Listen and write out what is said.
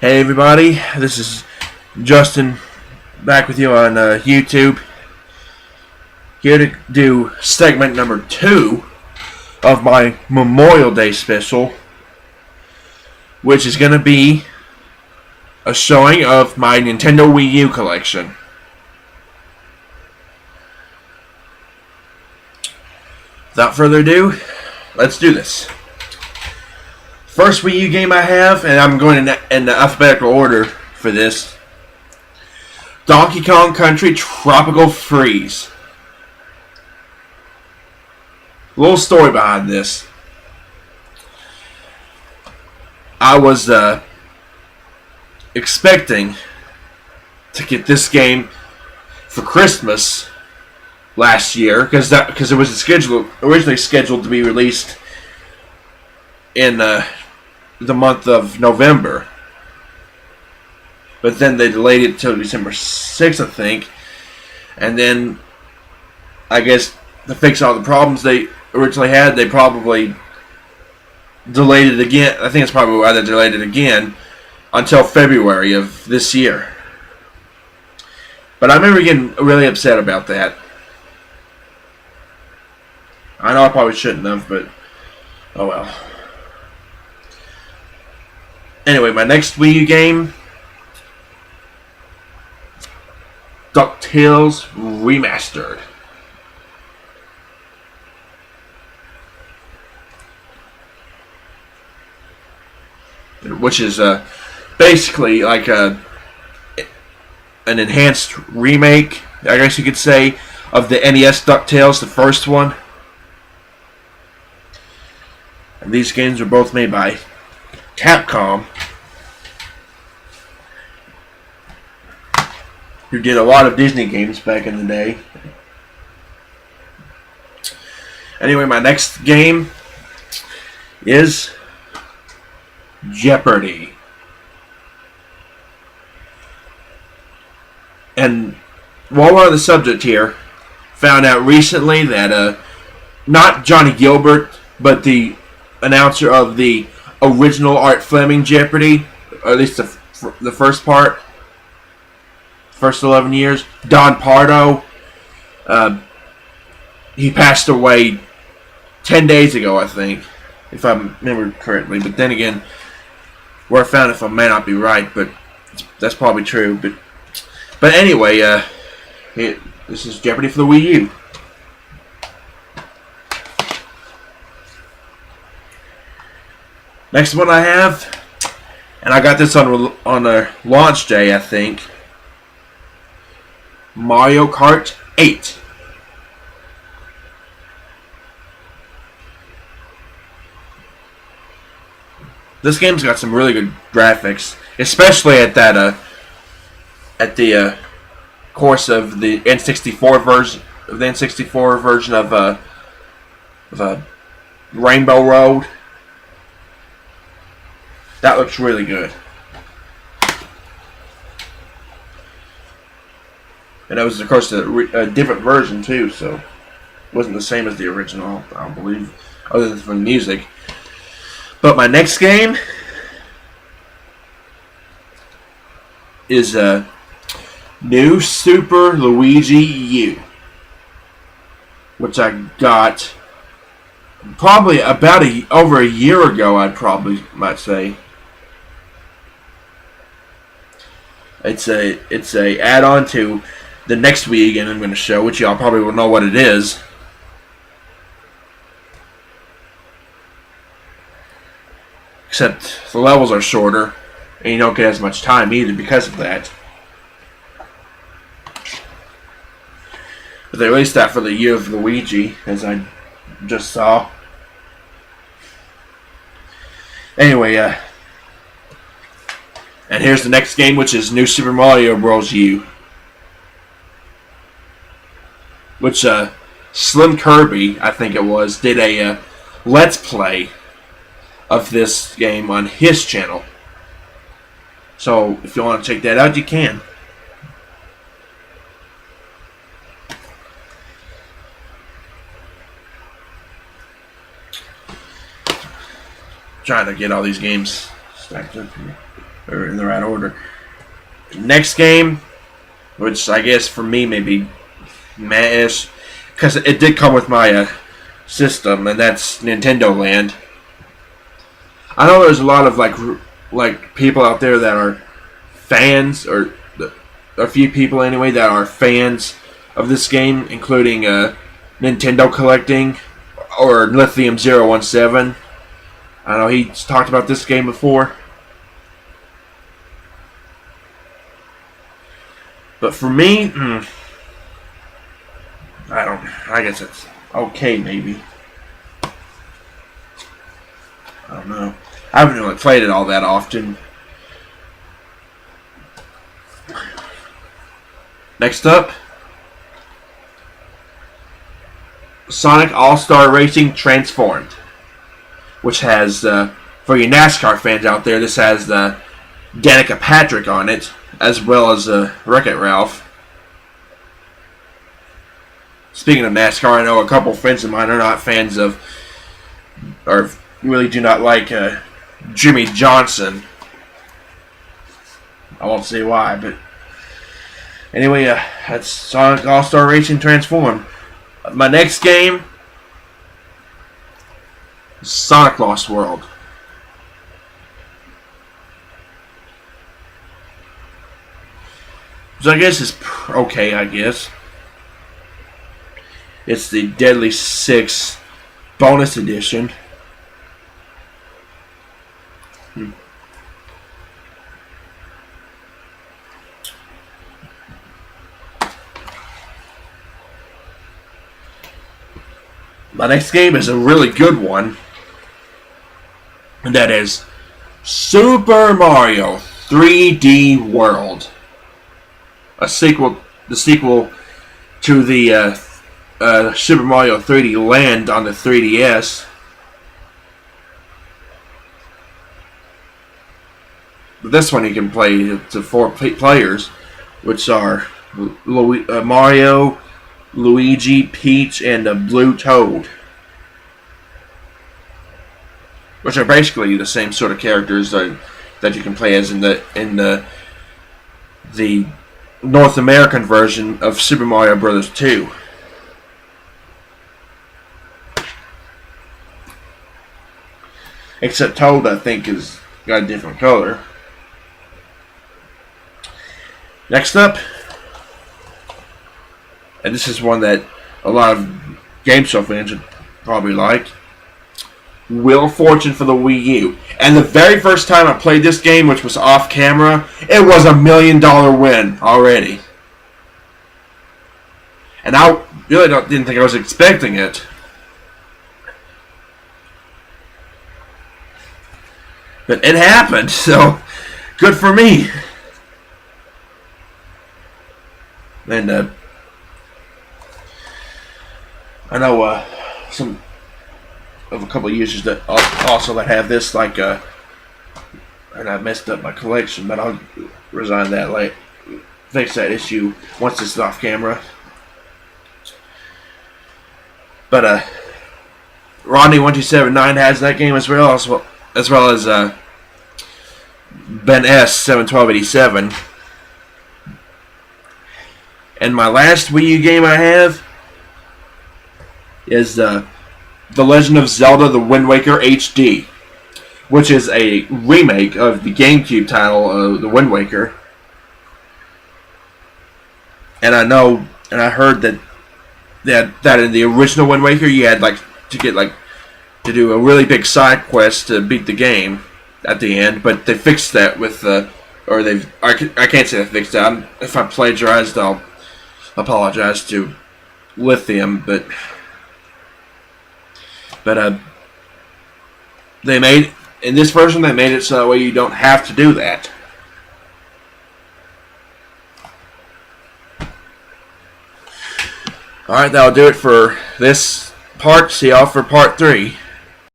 Hey everybody, this is Justin back with you on YouTube. Here to do segment number 2 of my Memorial Day special, which is going to be a showing of my Nintendo Wii U collection. Without further ado, let's do this. First Wii U game I have, and I'm going in the alphabetical order for this. Donkey Kong Country Tropical Freeze. A little story behind this. I was expecting to get this game for Christmas last year because it was originally scheduled to be released in the month of November, but then they delayed it till December 6th, I think, and then I guess to fix all the problems they originally had, they probably delayed it again. I think it's probably why they delayed it again until February of this year. But I remember getting really upset about that. I know I probably shouldn't have, but oh well. Anyway, my next Wii U game, DuckTales Remastered. Which is basically like an enhanced remake, I guess you could say, of the NES DuckTales, the first one. And these games were both made by Capcom, who did a lot of Disney games back in the day. Anyway, my next game is Jeopardy. And while we're on the subject here, found out recently that not Johnny Gilbert, but the announcer of the original Art Fleming Jeopardy, or at least the first part, first 11 years, Don Pardo, he passed away 10 days ago, I think, if I remember correctly. But then again, where I found it, I may not be right, but that's probably true. But anyway, this is Jeopardy for the Wii U. Next one I have, and I got this on a launch day, I think. Mario Kart 8. This game's got some really good graphics, especially at the course of the N64 version of Rainbow Road. That looks really good. And it was, of course, a different version, too, so it wasn't the same as the original, I don't believe, other than from the music. But my next game is New Super Luigi U, which I got probably about over a year ago, might say. It's a add-on to the next Wii game I'm going to show, which y'all probably will know what it is. Except the levels are shorter, and you don't get as much time either because of that. But they released that for the Year of Luigi, as I just saw. Anyway, and here's the next game, which is New Super Mario Bros. U. Which Slim Kirby, I think it was, did a Let's Play of this game on his channel. So if you want to check that out, you can. Trying to get all these games stacked up here. or in the right order. Next game, which I guess for me maybe meh-ish, because it did come with my system, and that's Nintendo Land. I know there's a lot of like people out there that are fans, or a few people anyway that are fans of this game, including Nintendo Collecting or Lithium017. I know he's talked about this game before. But for me, I guess it's okay, maybe. I don't know. I haven't really played it all that often. Next up, Sonic All-Star Racing Transformed, which has, for you NASCAR fans out there, this has Danica Patrick on it, as well as Wreck-It Ralph. Speaking of NASCAR, I know a couple friends of mine are not fans of, or really do not like Jimmy Johnson. I won't say why, but anyway, that's Sonic All-Star Racing Transformed. My next game, Sonic Lost World. So I guess it's okay, I guess. It's the Deadly 6 bonus edition. My next game is a really good one. And that is Super Mario 3D World. The sequel to the Super Mario 3D Land on the 3DS. But this one you can play to 4 players, which are Mario, Luigi, Peach, and a Blue Toad, which are basically the same sort of characters that you can play as in the North American version of Super Mario Bros. 2. Except Toad, I think, is got a different color. Next up, and this is one that a lot of GameStop fans would probably like, Wheel of Fortune for the Wii U. And the very first time I played this game, which was off camera, it was $1 million win already. And I really didn't think I was expecting it. But it happened, so good for me. And I know some of a couple of users that also that have this, like, and I messed up my collection, but I'll resign that late, fix that issue once it's off camera. But Rodney1279 has that game as well as Ben S 71287. And my last Wii U game I have is The Legend of Zelda: The Wind Waker HD, which is a remake of the GameCube title, The Wind Waker. And I heard that in the original Wind Waker you had to do a really big side quest to beat the game at the end, but they fixed that with I can't say they fixed that. If I plagiarized, I'll apologize to Lithium, but they made, in this version, they made it so that way you don't have to do that. Alright, that'll do it for this part. See y'all for part 3.